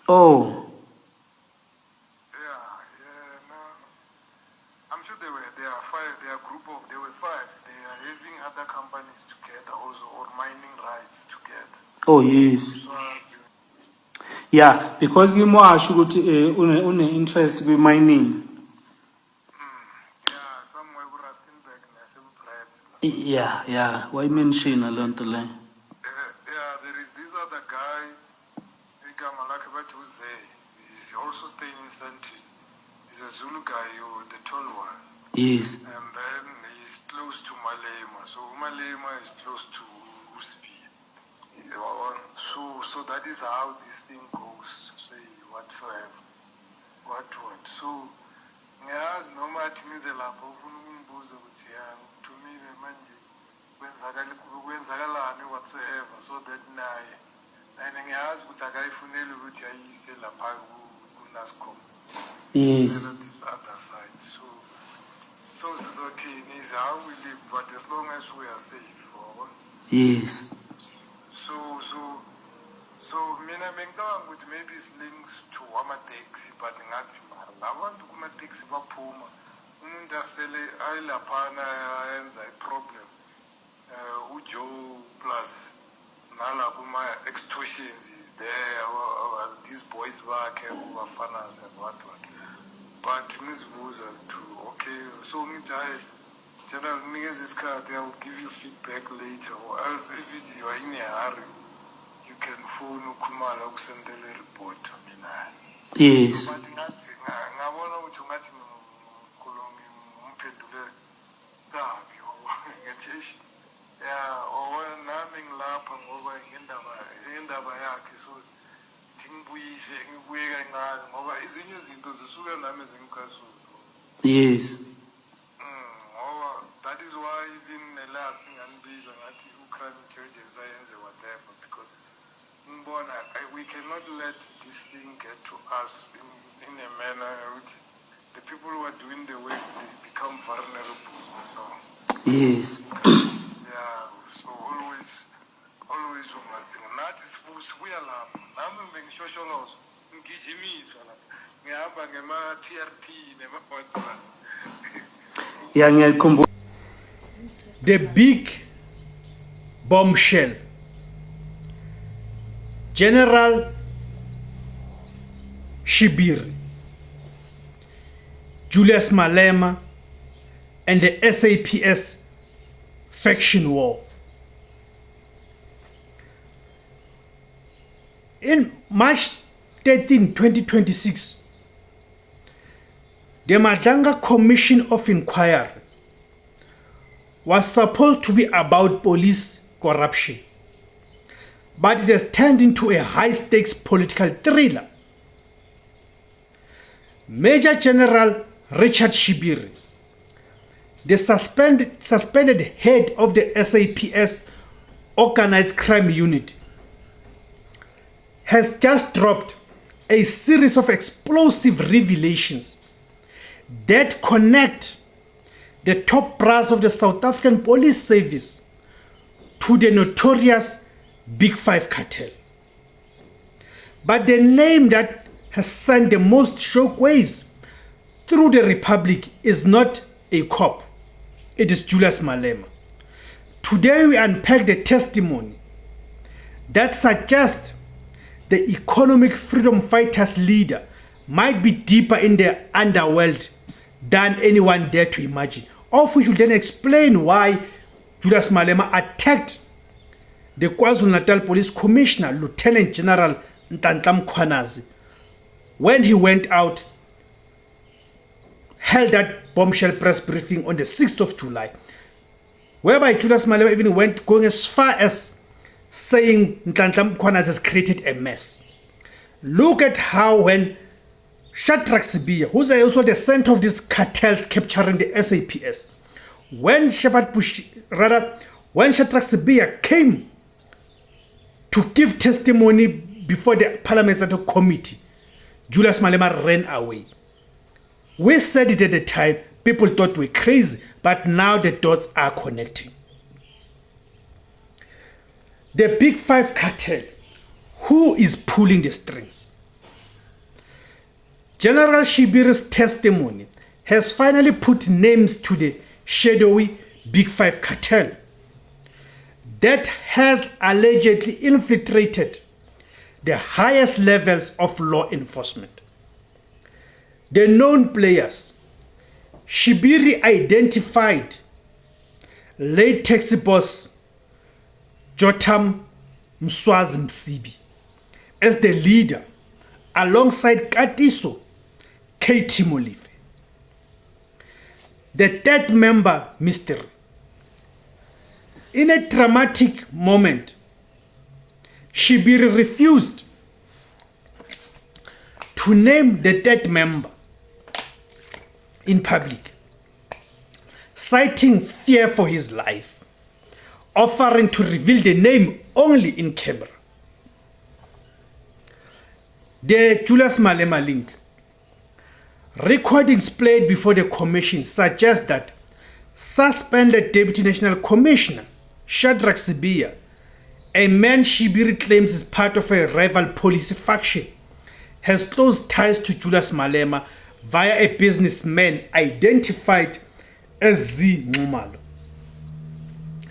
Oh. No. I'm sure there are five. There are there were five. They are having other companies together also, or mining rights together. Oh yes. Yeah, because ngimwasho ukuthi une interest kwi mining. Yeah, somewhere with Rustenburg naseBrett. Yeah. Why mention a lot of line? Yeah, there is this other guy, igama lakhe bathi uZe. He's also staying in Sandton. He's a Zulu guy, the tall one. Yes. And then he's close to Malema. So Malema is close to Uspi. So that is how this thing goes, to say whatsoever. What. So ngiyazi noma athi ngize lapho ufuna ukungibuza ukuthi ngithumile manje kwenzakalani whatsoever, so that naye ngiyazi ukuthi akayifuneli ukuthi ayise lapha kuNASCOM. Yes. This other side. So sizothini is how we live, but as long as we are safe. Yes. So mina bengicabanga ukuthi maybe it links to ama-taxi, but ngathi abantu kuma-taxi baphuma umuntu asele ayilaphana ayenza i-problem uJoe plus nalapho ma-extortions is there, these boys bakhe ubafanas and what. But ngizibuza to okay, so ngithi hayi general nginikeza isikhathi, I will give you feedback later, or else if you are in a hurry you can phone ukhumala ukusendela i-report mina. Yes. But ngathi ngabona ukuthi ungathi ngimphendule kabi ngathi nami ngilapha ngoba ngendaba yakhe, so ngibuyise ngibuye kancane ngoba ezinye izinto zisuke nami zingicasuza. Yes. That is why even the last thing angibiza ngathi crime intelligence ayenze whatever, because we cannot let this thing get to us in a manner which the people who are doing the work, they become vulnerable. Yes. So always ungathi nathi sibuya lapha nami bengishosholoza ngigijimiswa lapha ngihamba ngema-TRP nema-WhatsApp. Yeah, ngiyakhumbula. The big bombshell. General Shibiri, Julius Malema, and the SAPS faction war. In March 13, 2026, the Madlanga Commission of Inquiry was supposed to be about police corruption, but it has turned into a high-stakes political thriller. Major General Richard Shibiri, the suspended head of the SAPS Organized Crime Unit, has just dropped a series of explosive revelations that connect the top brass of the South African Police Service to the notorious Big Five cartel. But the name that has sent the most shockwaves through the Republic is not a cop. It is Julius Malema. Today we unpack the testimony that suggests the economic freedom fighters leader might be deeper in the underworld than anyone dared to imagine, of which will then explain why Julius Malema attacked the KwaZulu-Natal Police Commissioner, Lieutenant General Nhlanhla Mkhwanazi, when he went out, held that bombshell press briefing on the 6th of July, whereby Julius Malema even went going as far as saying Nhlanhla Mkhwanazi has created a mess. Look at how when Shadrack Sibiya, who's also the center of these cartels capturing the SAPS, when Shadrack Sibiya came to give testimony before the parliamentary committee, Julius Malema ran away. We said it at the time, people thought we were crazy, but now the dots are connecting. The Big Five cartel, who is pulling the strings? General Shibiri's testimony has finally put names to the shadowy Big Five cartel that has allegedly infiltrated the highest levels of law enforcement. The known players: Shibiri identified late taxi boss Jotam Mswazi Msibi as the leader, alongside Katiso Katie Molive. The third member, Mystery. In a dramatic moment, Shibiri refused to name the third member in public, citing fear for his life, offering to reveal the name only in camera. The Julius Malema link. Recordings played before the commission suggest that suspended Deputy National Commissioner Shadrack Sibiya, a man Shibiri claims is part of a rival police faction, has close ties to Julius Malema via a businessman identified as Z Nxumalo.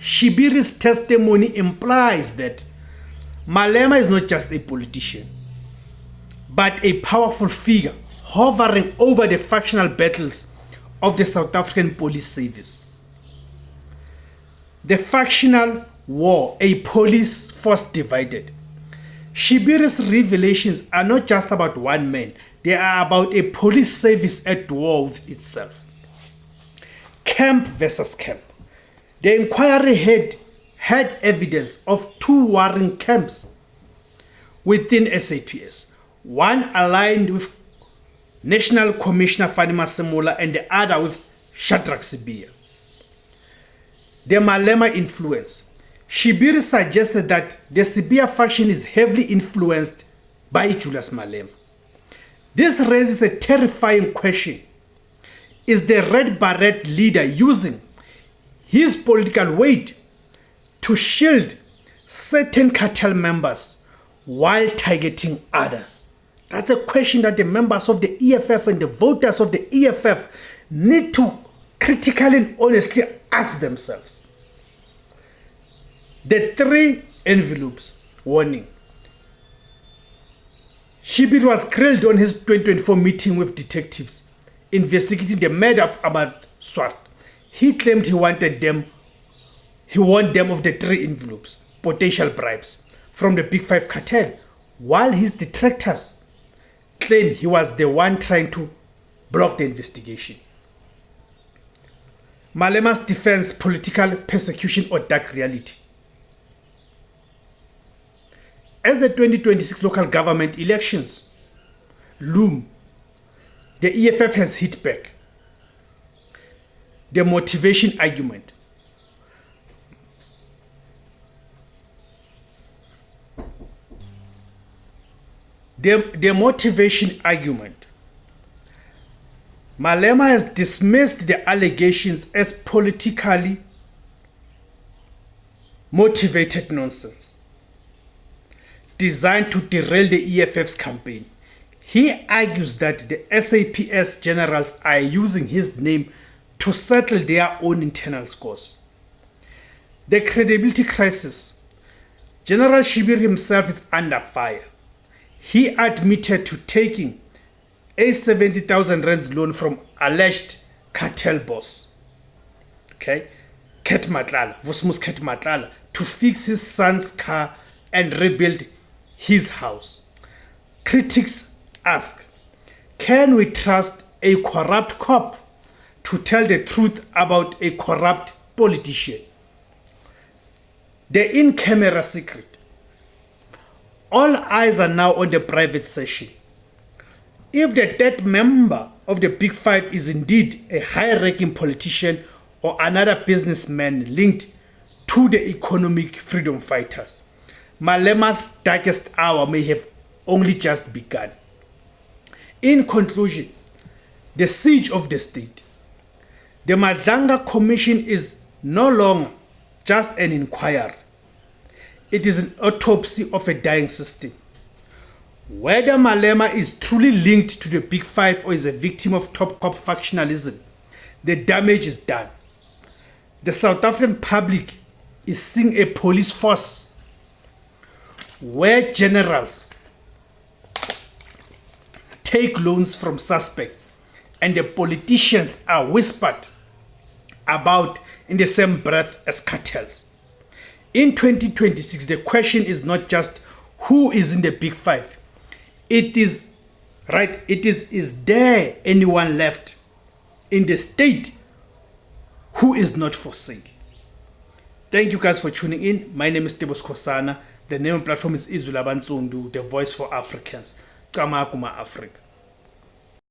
Shibiri's testimony implies that Malema is not just a politician, but a powerful figure hovering over the factional battles of the South African Police Service. The factional war, a police force divided. Shibiri's revelations are not just about one man, they are about a police service at war with itself. Camp versus camp. The inquiry had evidence of two warring camps within SAPS, one aligned with National Commissioner Fanny Masemola and the other with Shadrack Sibiya. The Malema influence. Shibiri suggested that the Sibiya faction is heavily influenced by Julius Malema. This raises a terrifying question. Is the Red Beret leader using his political weight to shield certain cartel members while targeting others? That's a question that the members of the EFF and the voters of the EFF need to critically and honestly ask themselves. The 3 envelopes warning. Shibiri was grilled on his 2024 meeting with detectives investigating the murder of Ahmad Swart. He claimed he warned them of the 3 envelopes, potential bribes from the Big Five cartel, while his detractors claimed he was the one trying to block the investigation. Malema's defense: political persecution or dark reality. As the 2026 local government elections loom, the EFF has hit back. The motivation argument. The motivation argument. Malema has dismissed the allegations as politically motivated nonsense designed to derail the EFF's campaign. He argues that the SAPS generals are using his name to settle their own internal scores. The credibility crisis. General Shibiri himself is under fire. He admitted to taking a 70,000 rands loan from alleged cartel boss, Ket Matlala, Vusmus Ket Matlala, to fix his son's car and rebuild his house. Critics ask, can we trust a corrupt cop to tell the truth about a corrupt politician? The in-camera secret. All eyes are now on the private session. If the third member of the Big Five is indeed a high-ranking politician or another businessman linked to the economic freedom fighters, Malema's darkest hour may have only just begun. In conclusion, the siege of the state. The Madlanga Commission is no longer just an inquiry. It is an autopsy of a dying system. Whether Malema is truly linked to the Big Five or is a victim of top cop factionalism, the damage is done. The South African public is seeing a police force where generals take loans from suspects and the politicians are whispered about in the same breath as cartels. In 2026, the question is not just who is in the Big Five. It is, right, is there anyone left in the state who is not for sale? Thank you guys for tuning in. My name is Tebos Kosana. The name of the platform is Izula Bantundu, the voice for Africans. Kama Kuma Africa.